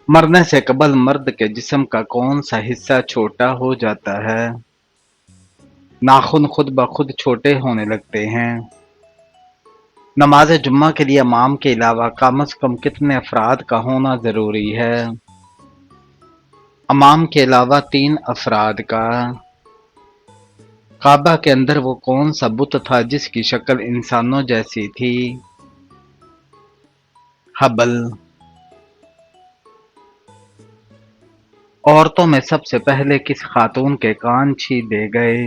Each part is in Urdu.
مرنے سے قبل مرد کے جسم کا کون سا حصہ چھوٹا ہو جاتا ہے؟ ناخن خود بخود چھوٹے ہونے لگتے ہیں۔ نماز جمعہ کے لیے امام کے علاوہ کم از کم کتنے افراد کا ہونا ضروری ہے؟ امام کے علاوہ 3 افراد کا۔ کعبہ کے اندر وہ کون سا بت تھا جس کی شکل انسانوں جیسی تھی؟ حبل۔ عورتوں میں سب سے پہلے کس خاتون کے کان چھیدے گئے؟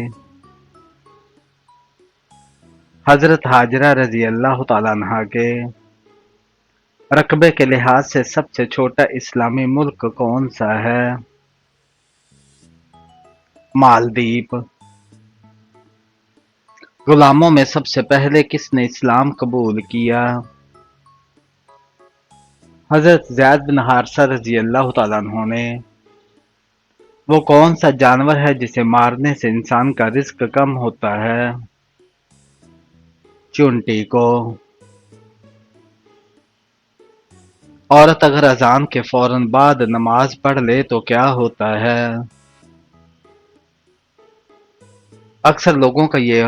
حضرت ہاجرہ رضی اللہ تعالیٰ عنہا کے۔ رقبے کے لحاظ سے سب سے چھوٹا اسلامی ملک کون سا ہے؟ مالدیپ۔ غلاموں میں سب سے پہلے کس نے اسلام قبول کیا؟ حضرت زید بن حارثہ رضی اللہ تعالیٰ عنہ نے۔ وہ کون سا جانور ہے جسے مارنے سے انسان کا رزق کم ہوتا ہے؟ چونٹی کو۔ عورت اگر اذان کے فوراً بعد نماز پڑھ لے تو کیا ہوتا ہے؟ اکثر لوگوں کا یہ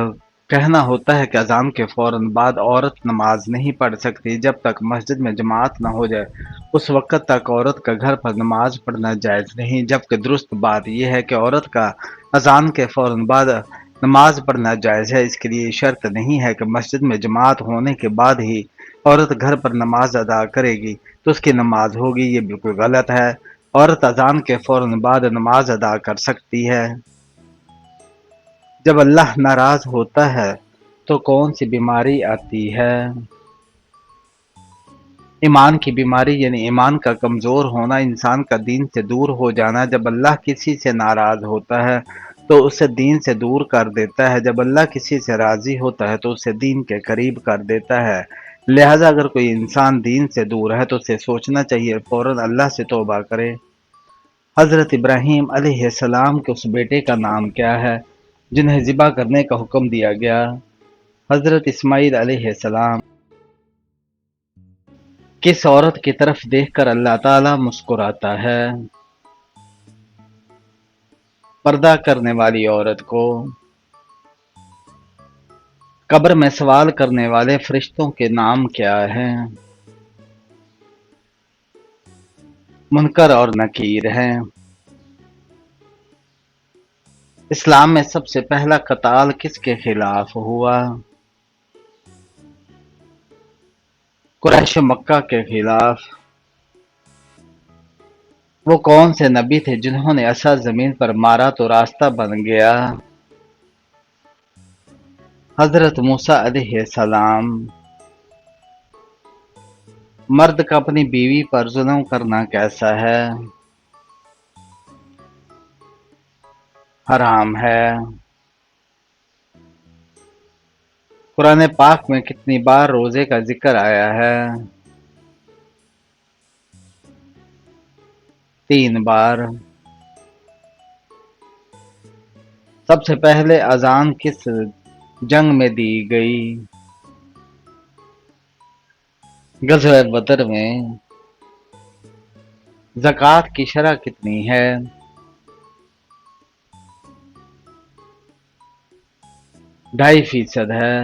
کہنا ہوتا ہے کہ اذان کے فوراً بعد عورت نماز نہیں پڑھ سکتی جب تک مسجد میں جماعت نہ ہو جائے، اس وقت تک عورت کا گھر پر نماز پڑھنا جائز نہیں، جبکہ درست بات یہ ہے کہ عورت کا اذان کے فوراً بعد نماز پڑھنا جائز ہے۔ اس کے لیے شرط نہیں ہے کہ مسجد میں جماعت ہونے کے بعد ہی عورت گھر پر نماز ادا کرے گی تو اس کی نماز ہوگی، یہ بالکل غلط ہے۔ عورت اذان کے فوراً بعد نماز ادا کر سکتی ہے۔ جب اللہ ناراض ہوتا ہے تو کون سی بیماری آتی ہے؟ ایمان کی بیماری، یعنی ایمان کا کمزور ہونا، انسان کا دین سے دور ہو جانا۔ جب اللہ کسی سے ناراض ہوتا ہے تو اسے دین سے دور کر دیتا ہے، جب اللہ کسی سے راضی ہوتا ہے تو اسے دین کے قریب کر دیتا ہے۔ لہذا اگر کوئی انسان دین سے دور ہے تو اسے سوچنا چاہیے فوراً اللہ سے توبہ کرے۔ حضرت ابراہیم علیہ السلام کے اس بیٹے کا نام کیا ہے جنہیں ذبح کرنے کا حکم دیا گیا؟ حضرت اسماعیل علیہ السلام۔ کس عورت کی طرف دیکھ کر اللہ تعالیٰ مسکراتا ہے؟ پردہ کرنے والی عورت کو۔ قبر میں سوال کرنے والے فرشتوں کے نام کیا ہیں؟ منکر اور نکیر ہیں۔ اسلام میں سب سے پہلا قتال کس کے خلاف ہوا؟ قریش مکہ کے خلاف۔ وہ کون سے نبی تھے جنہوں نے عصا زمین پر مارا تو راستہ بن گیا؟ حضرت موسیٰ علیہ السلام۔ مرد کا اپنی بیوی پر ظلم کرنا کیسا ہے؟ حرام ہے۔ قرآن پاک میں کتنی بار روزے کا ذکر آیا ہے؟ 3 بار۔ سب سے پہلے اذان کس جنگ میں دی گئی؟ غزوہ بدر میں۔ زکوٰۃ کی شرح کتنی ہے؟ 2.5% ہے۔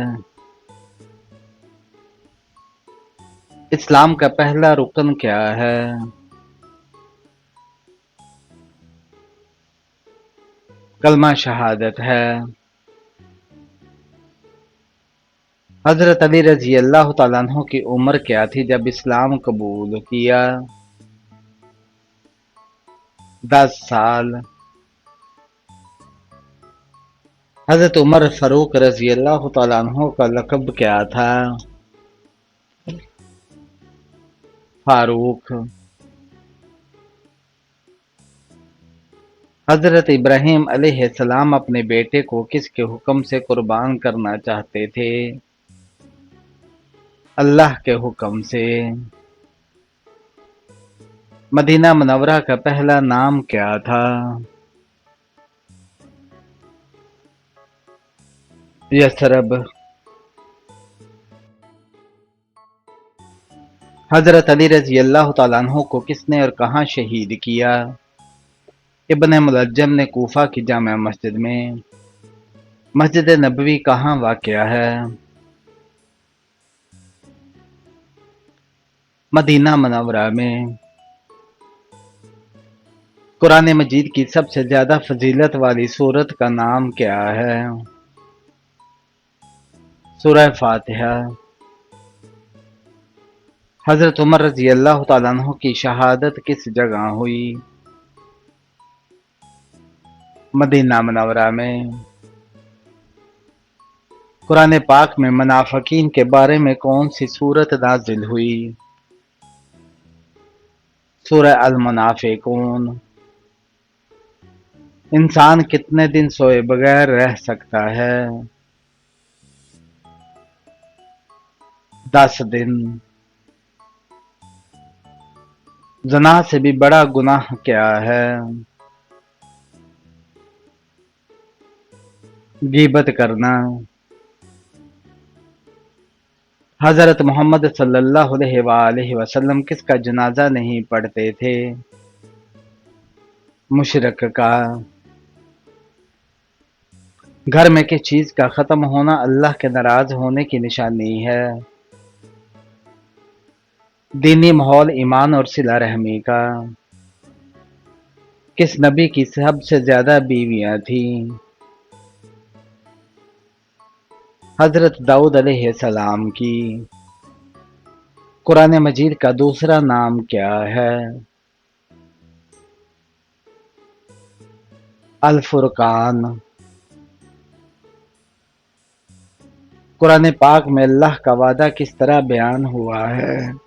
اسلام کا پہلا رکن کیا ہے؟ کلمہ شہادت ہے۔ حضرت علی رضی اللہ تعالیٰ عنہ کی عمر کیا تھی جب اسلام قبول کیا؟ 10 سال۔ حضرت عمر فاروق رضی اللہ تعالیٰ عنہ کا لقب کیا تھا؟ فاروق۔ حضرت ابراہیم علیہ السلام اپنے بیٹے کو کس کے حکم سے قربان کرنا چاہتے تھے؟ اللہ کے حکم سے۔ مدینہ منورہ کا پہلا نام کیا تھا؟ یثرب۔ حضرت علی رضی اللہ تعالیٰ عنہ کو کس نے اور کہاں شہید کیا؟ ابن ملجم نے کوفہ کی جامع مسجد میں۔ مسجد نبوی کہاں واقع ہے؟ مدینہ منورہ میں۔ قرآن مجید کی سب سے زیادہ فضیلت والی سورت کا نام کیا ہے؟ سورہ فاتحہ۔ حضرت عمر رضی اللہ تعالیٰ عنہ کی شہادت کس جگہ ہوئی؟ مدینہ منورہ میں۔ قرآن پاک میں منافقین کے بارے میں کون سی سورت نازل ہوئی؟ سورہ المنافقون۔ انسان کتنے دن سوئے بغیر رہ سکتا ہے؟ 10 دن۔ زنا سے بھی بڑا گناہ کیا ہے؟ غیبت کرنا۔ حضرت محمد صلی اللہ علیہ وآلہ وسلم کس کا جنازہ نہیں پڑھتے تھے؟ مشرک کا۔ گھر میں کس چیز کا ختم ہونا اللہ کے ناراض ہونے کی نشانی ہے؟ دینی ماحول، ایمان اور صلہ رحمی کا۔ کس نبی کی سب سے زیادہ بیویاں تھیں؟ حضرت داؤد علیہ السلام کی۔ قرآن مجید کا دوسرا نام کیا ہے؟ الفرقان۔ قرآن پاک میں اللہ کا وعدہ کس طرح بیان ہوا ہے؟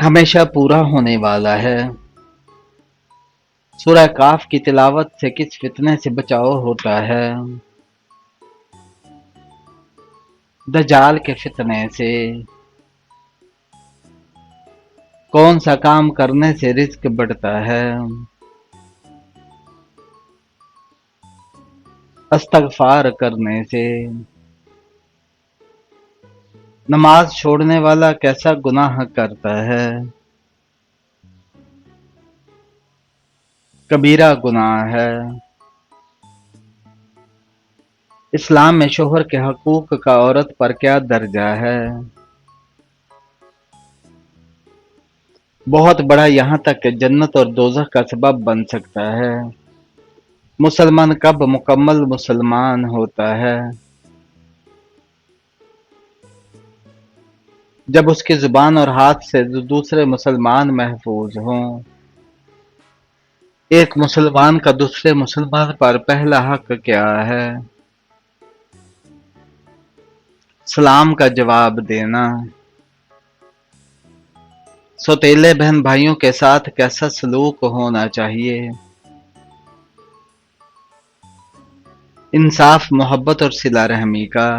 ہمیشہ پورا ہونے والا ہے۔ سورہ کاف کی تلاوت سے کس فتنے سے بچاؤ ہوتا ہے؟ دجال کے فتنے سے۔ کون سا کام کرنے سے رزق بڑھتا ہے؟ استغفار کرنے سے۔ نماز چھوڑنے والا کیسا گناہ کرتا ہے؟ کبیرہ گناہ ہے۔ اسلام میں شوہر کے حقوق کا عورت پر کیا درجہ ہے؟ بہت بڑا، یہاں تک کہ جنت اور دوزخ کا سبب بن سکتا ہے۔ مسلمان کب مکمل مسلمان ہوتا ہے؟ جب اس کی زبان اور ہاتھ سے دوسرے مسلمان محفوظ ہوں۔ ایک مسلمان کا دوسرے مسلمان پر پہلا حق کیا ہے؟ سلام کا جواب دینا۔ سوتیلے بہن بھائیوں کے ساتھ کیسا سلوک ہونا چاہیے؟ انصاف، محبت اور صلہ رحمی کا۔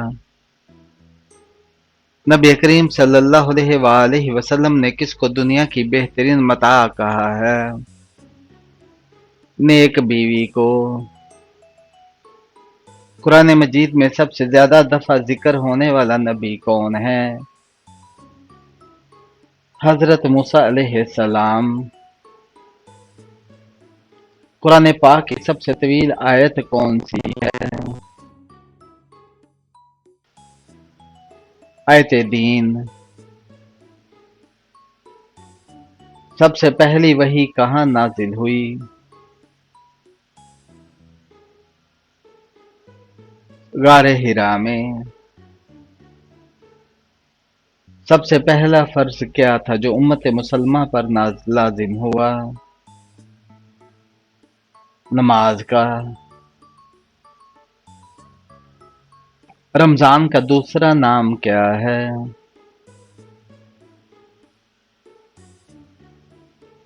نبی کریم صلی اللہ علیہ وآلہ وسلم نے کس کو دنیا کی بہترین متاع کہا ہے؟ نیک بیوی کو۔ قرآن مجید میں سب سے زیادہ دفعہ ذکر ہونے والا نبی کون ہے؟ حضرت موسیٰ علیہ السلام۔ قرآن پاک کی سب سے طویل آیت کون سی ہے؟ آیت دین۔ سب سے پہلی وحی کہاں نازل ہوئی؟ غار حرا میں۔ سب سے پہلا فرض کیا تھا جو امت مسلمہ پر لازم ہوا؟ نماز کا۔ رمضان کا دوسرا نام کیا ہے؟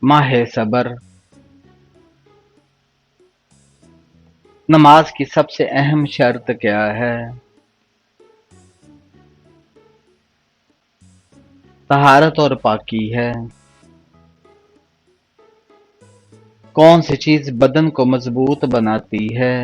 ماہ صبر۔ نماز کی سب سے اہم شرط کیا ہے؟ طہارت اور پاکی ہے۔ کون سی چیز بدن کو مضبوط بناتی ہے؟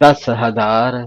10,000।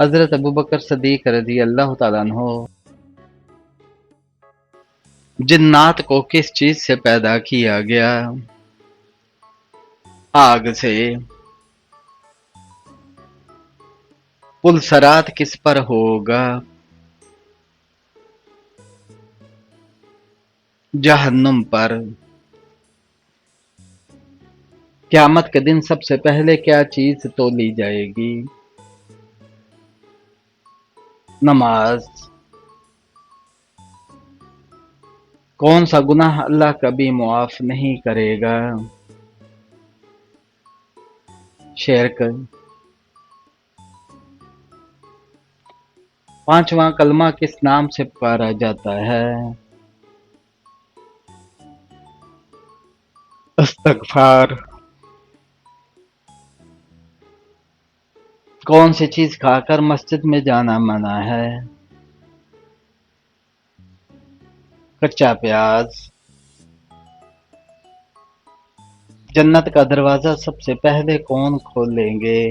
حضرت ابوبکر صدیق رضی اللہ تعالیٰ عنہ جنات کو کس چیز سے پیدا کیا گیا؟ آگ سے۔ پل صراط کس پر ہوگا؟ جہنم پر۔ قیامت کے دن سب سے پہلے کیا چیز تولی جائے گی؟ نماز۔ کون سا گناہ اللہ کبھی معاف نہیں کرے گا؟ شرک۔ پانچواں کلمہ کس نام سے پکارا جاتا ہے؟ استغفار۔ کون سی چیز کھا کر مسجد میں جانا منع ہے؟ کچا پیاز۔ جنت کا دروازہ سب سے پہلے کون کھولیں گے؟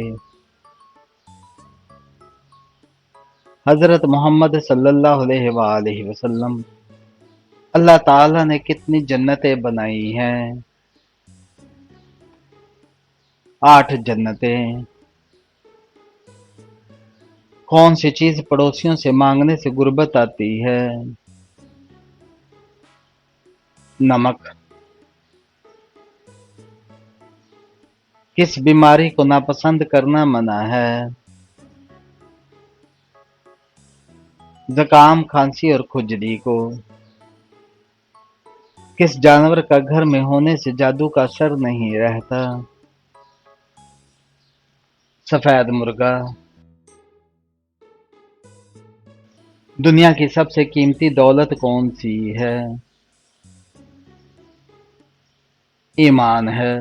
حضرت محمد صلی اللہ علیہ وآلہ وسلم۔ اللہ تعالیٰ نے کتنی جنتیں بنائی ہیں؟ 8 جنتیں۔ کون سی چیز پڑوسیوں سے مانگنے سے غربت آتی ہے؟ نمک۔ کس بیماری کو ناپسند کرنا منع ہے؟ زکام، کھانسی اور کھجلی کو۔ کس جانور کا گھر میں ہونے سے جادو کا اثر نہیں رہتا؟ سفید مرغا۔ دنیا کی سب سے قیمتی دولت کون سی ہے؟ ایمان ہے۔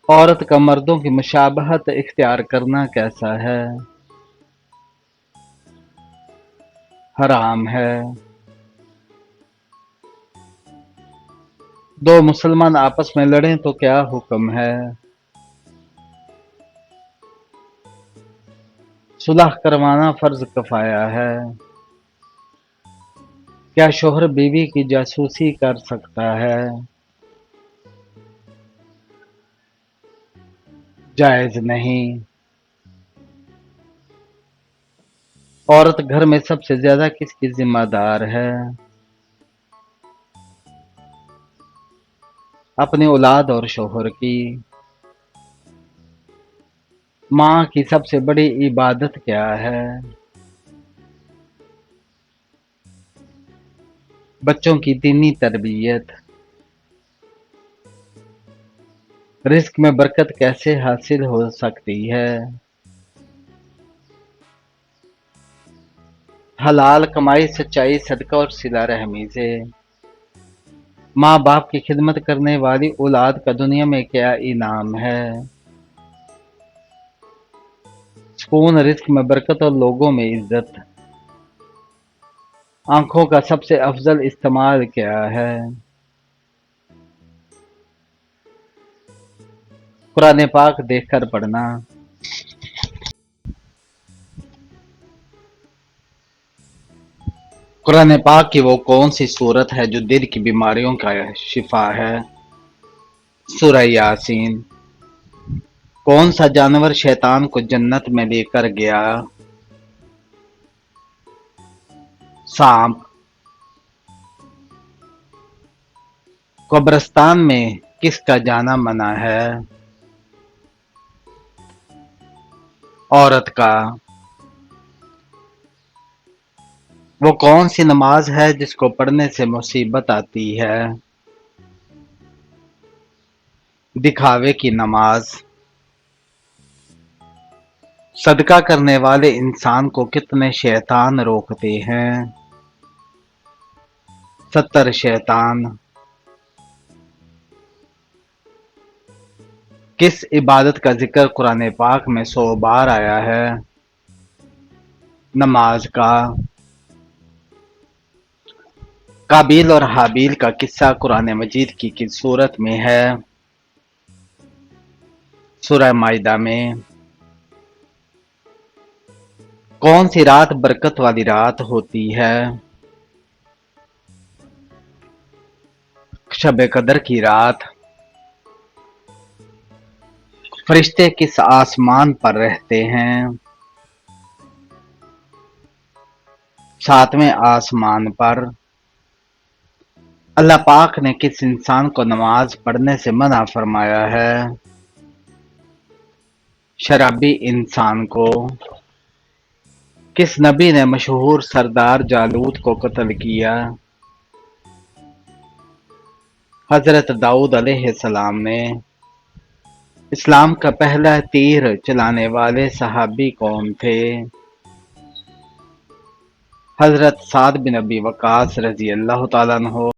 عورت کا مردوں کی مشابہت اختیار کرنا کیسا ہے؟ حرام ہے۔ 2 مسلمان آپس میں لڑیں تو کیا حکم ہے؟ صلح کروانا فرض کفایہ ہے۔ کیا شوہر بیوی کی جاسوسی کر سکتا ہے؟ جائز نہیں۔ عورت گھر میں سب سے زیادہ کس کی ذمہ دار ہے؟ اپنی اولاد اور شوہر کی۔ ماں کی سب سے بڑی عبادت کیا ہے؟ بچوں کی دینی تربیت۔ رزق میں برکت کیسے حاصل ہو سکتی ہے؟ حلال کمائی، سچائی، صدقہ اور صلہ رحمی سے۔ ماں باپ کی خدمت کرنے والی اولاد کا دنیا میں کیا انعام ہے؟ سکون، رزق میں برکت اور لوگوں میں عزت۔ آنکھوں کا سب سے افضل استعمال کیا ہے؟ قرآن پاک دیکھ کر پڑھنا۔ قرآن پاک کی وہ کون سی سورت ہے جو دل کی بیماریوں کا شفا ہے؟ سورہ یاسین۔ کون سا جانور شیطان کو جنت میں لے کر گیا؟ سانپ۔ قبرستان میں کس کا جانا منع ہے؟ عورت کا۔ وہ کون سی نماز ہے جس کو پڑھنے سے مصیبت آتی ہے؟ دکھاوے کی نماز۔ صدقہ کرنے والے انسان کو کتنے شیطان روکتے ہیں؟ 70 شیطان۔ کس عبادت کا ذکر قرآن پاک میں 100 بار آیا ہے؟ نماز کا۔ قابیل اور حابیل کا قصہ قرآن مجید کی کس سورت میں ہے؟ سورہ مائدہ میں کون سی رات برکت والی رات ہوتی ہے؟ شب قدر کی رات۔ فرشتے کس آسمان پر رہتے ہیں؟ ساتویں آسمان پر۔ اللہ پاک نے کس انسان کو نماز پڑھنے سے منع فرمایا ہے؟ شرابی انسان کو۔ کس نبی نے مشہور سردار جالوت کو قتل کیا؟ حضرت داؤد علیہ السلام نے۔ اسلام کا پہلا تیر چلانے والے صحابی کون تھے؟ حضرت سعد بن ابی وقاص رضی اللہ تعالیٰ عنہ۔